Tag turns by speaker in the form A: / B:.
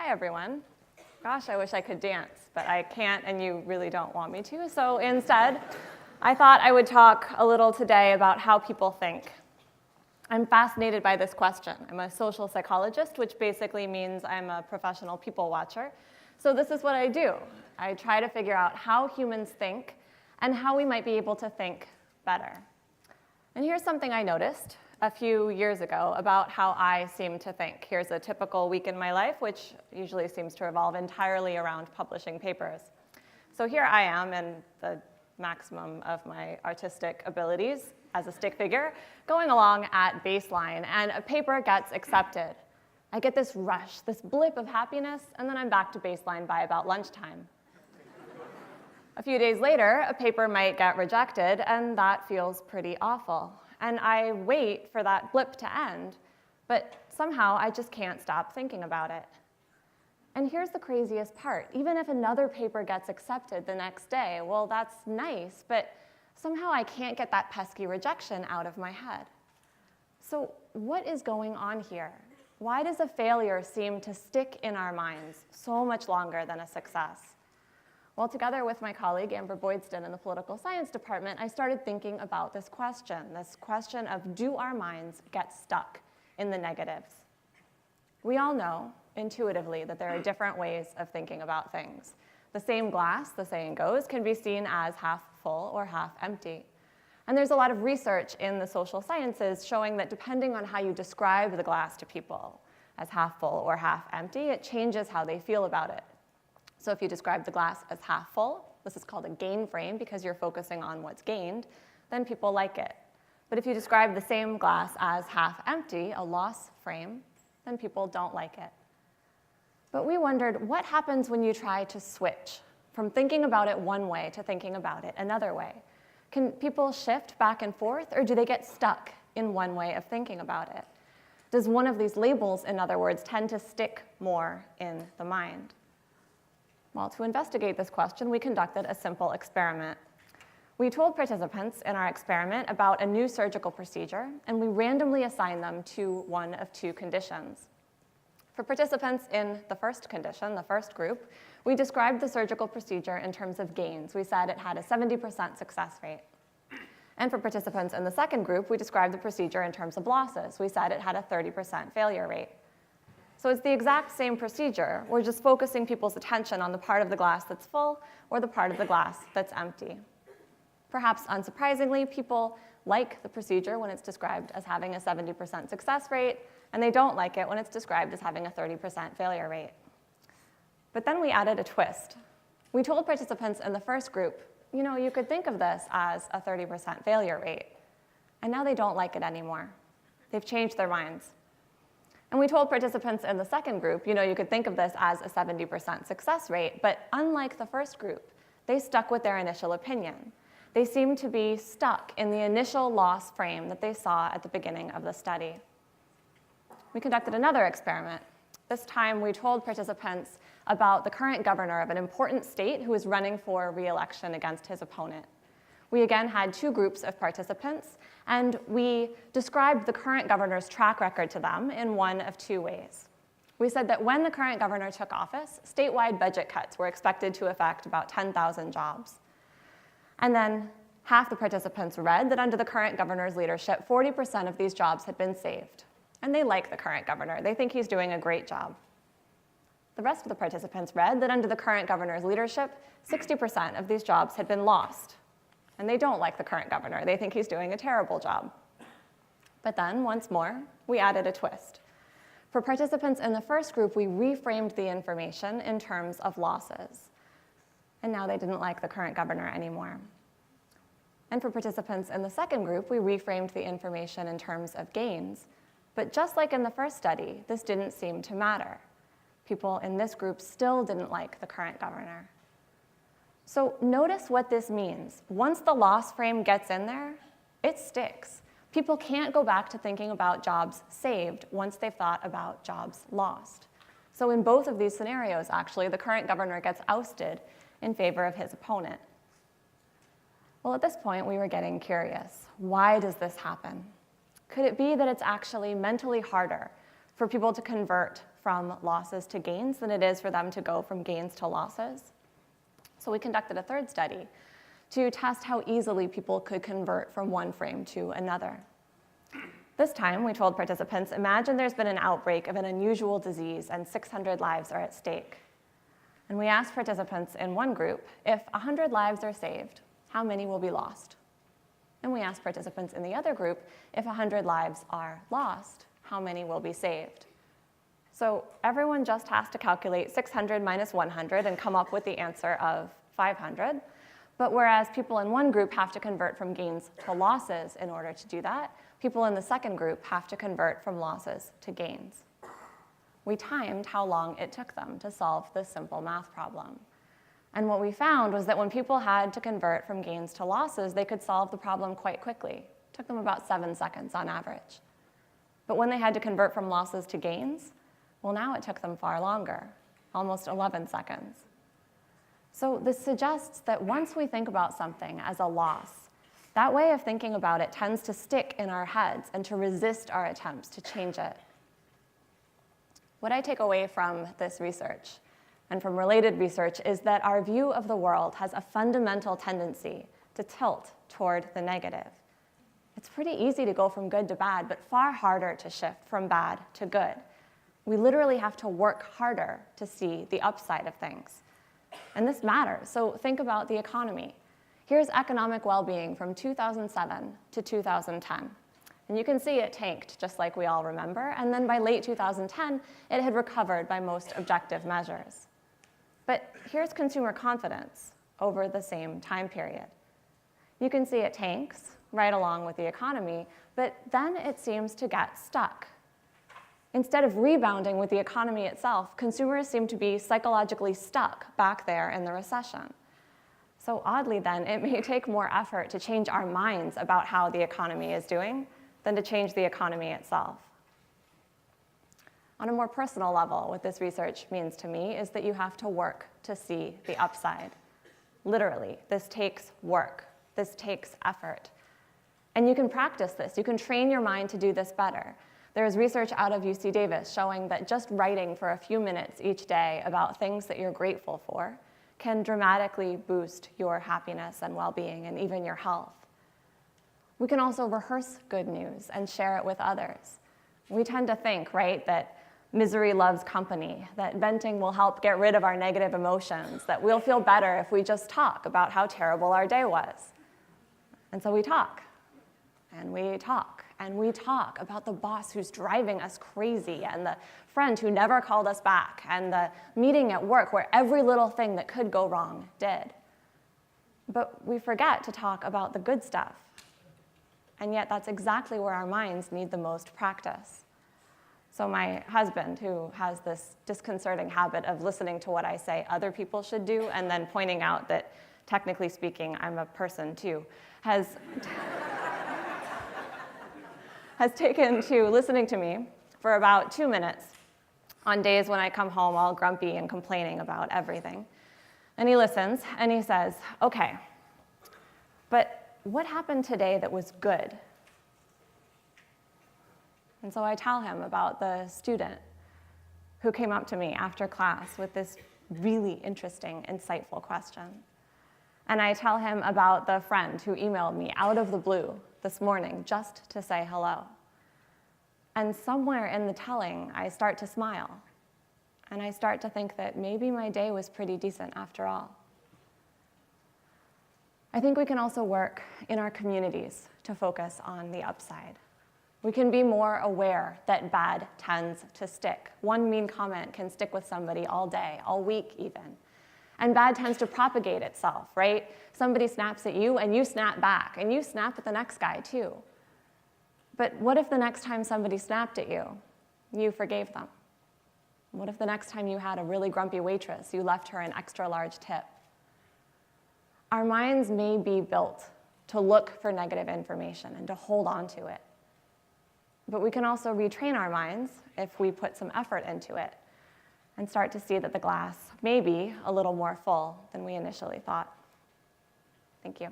A: Hi, everyone. Gosh, I wish I could dance, but I can't, and you really don't want me to. So instead, I thought I would talk a little today about how people think. I'm fascinated by this question. I'm a social psychologist, which basically means I'm a professional people watcher. So this is what I do. I try to figure out how humans think and how we might be able to think better. And here's something I noticed a few years ago about how I seem to think. Here's a typical week in my life, which usually seems to revolve entirely around publishing papers. So here I am in the maximum of my artistic abilities as a stick figure, going along at baseline, and a paper gets accepted. I get this rush, this blip of happiness, and then I'm back to baseline by about lunchtime. A few days later, a paper might get rejected, and that feels pretty awful. And I wait for that blip to end, but somehow I just can't stop thinking about it. And here's the craziest part. Even if another paper gets accepted the next day, well, that's nice, but somehow I can't get that pesky rejection out of my head. So what is going on here? Why does a failure seem to stick in our minds so much longer than a success? Well, together with my colleague, Amber Boydston, in the political science department, I started thinking about this question of, do our minds get stuck in the negatives? We all know intuitively that there are different ways of thinking about things. The same glass, the saying goes, can be seen as half full or half empty. And there's a lot of research in the social sciences showing that depending on how you describe the glass to people, as half full or half empty, it changes how they feel about it. So if you describe the glass as half full, this is called a gain frame because you're focusing on what's gained, then people like it. But if you describe the same glass as half empty, a loss frame, then people don't like it. But we wondered, what happens when you try to switch from thinking about it one way to thinking about it another way? Can people shift back and forth, or do they get stuck in one way of thinking about it? Does one of these labels, in other words, tend to stick more in the mind? Well, to investigate this question, we conducted a simple experiment. We told participants in our experiment about a new surgical procedure, and we randomly assigned them to one of two conditions. For participants in the first condition, the first group, we described the surgical procedure in terms of gains. We said it had a 70% success rate. And for participants in the second group, we described the procedure in terms of losses. We said it had a 30% failure rate. So it's the exact same procedure. We're just focusing people's attention on the part of the glass that's full or the part of the glass that's empty. Perhaps unsurprisingly, people like the procedure when it's described as having a 70% success rate, and they don't like it when it's described as having a 30% failure rate. But then we added a twist. We told participants in the first group, you could think of this as a 30% failure rate. And now they don't like it anymore. They've changed their minds. And we told participants in the second group, you could think of this as a 70% success rate, but unlike the first group, they stuck with their initial opinion. They seemed to be stuck in the initial loss frame that they saw at the beginning of the study. We conducted another experiment. This time, we told participants about the current governor of an important state who was running for re-election against his opponent. We again had two groups of participants, and we described the current governor's track record to them in one of two ways. We said that when the current governor took office, statewide budget cuts were expected to affect about 10,000 jobs. And then half the participants read that under the current governor's leadership, 40% of these jobs had been saved. And they like the current governor. They think he's doing a great job. The rest of the participants read that under the current governor's leadership, 60% of these jobs had been lost. And they don't like the current governor. They think he's doing a terrible job. But then, once more, we added a twist. For participants in the first group, we reframed the information in terms of losses. And now they didn't like the current governor anymore. And for participants in the second group, we reframed the information in terms of gains. But just like in the first study, this didn't seem to matter. People in this group still didn't like the current governor. So notice what this means. Once the loss frame gets in there, it sticks. People can't go back to thinking about jobs saved once they've thought about jobs lost. So in both of these scenarios, actually, the current governor gets ousted in favor of his opponent. Well, at this point, we were getting curious. Why does this happen? Could it be that it's actually mentally harder for people to convert from losses to gains than it is for them to go from gains to losses. So we conducted a third study to test how easily people could convert from one frame to another. This time, we told participants, imagine there's been an outbreak of an unusual disease and 600 lives are at stake. And we asked participants in one group, if 100 lives are saved, how many will be lost? And we asked participants in the other group, if 100 lives are lost, how many will be saved? So everyone just has to calculate 600 minus 100 and come up with the answer of 500. But whereas people in one group have to convert from gains to losses in order to do that, people in the second group have to convert from losses to gains. We timed how long it took them to solve this simple math problem. And what we found was that when people had to convert from gains to losses, they could solve the problem quite quickly. It took them about 7 seconds on average. But when they had to convert from losses to gains, well, now it took them far longer, almost 11 seconds. So this suggests that once we think about something as a loss, that way of thinking about it tends to stick in our heads and to resist our attempts to change it. What I take away from this research and from related research is that our view of the world has a fundamental tendency to tilt toward the negative. It's pretty easy to go from good to bad, but far harder to shift from bad to good. We literally have to work harder to see the upside of things. And this matters. So think about the economy. Here's economic well-being from 2007 to 2010. And you can see it tanked, just like we all remember. And then by late 2010, it had recovered by most objective measures. But here's consumer confidence over the same time period. You can see it tanks right along with the economy, but then it seems to get stuck. Instead of rebounding with the economy itself, consumers seem to be psychologically stuck back there in the recession. So oddly then, it may take more effort to change our minds about how the economy is doing than to change the economy itself. On a more personal level, what this research means to me is that you have to work to see the upside. Literally, this takes work. This takes effort. And you can practice this. You can train your mind to do this better. There's research out of UCDavis showing that just writing for a few minutes each day about things that you're grateful for can dramatically boost your happiness and well-being and even your health. We can also rehearse good news and share it with others. We tend to think, right, that misery loves company, that venting will help get rid of our negative emotions, that we'll feel better if we just talk about how terrible our day was. And so we talk, and we talk, and we talk about the boss who's driving us crazy, and the friend who never called us back, and the meeting at work where every little thing that could go wrong did. But we forget to talk about the good stuff. And yet that's exactly where our minds need the most practice. So my husband, who has this disconcerting habit of listening to what I say other people should do and then pointing out that, technically speaking, I'm a person too, has taken to listening to me for about 2 minutes on days when I come home all grumpy and complaining about everything. And he listens, and he says, okay, but what happened today that was good? And so I tell him about the student who came up to me after class with this really interesting, insightful question. And I tell him about the friend who emailed me out of the blue this morning just to say hello. And somewhere in the telling, I start to smile. And I start to think that maybe my day was pretty decent after all. I think we can also work in our communities to focus on the upside. We can be more aware that bad tends to stick. One mean comment can stick with somebody all day, all week even. And bad tends to propagate itself, right? Somebody snaps at you and you snap back, and you snap at the next guy too. But what if the next time somebody snapped at you, you forgave them? What if the next time you had a really grumpy waitress, you left her an extra large tip? Our minds may be built to look for negative information and to hold on to it. But we can also retrain our minds if we put some effort into it and start to see that the glass may be a little more full than we initially thought. Thank you.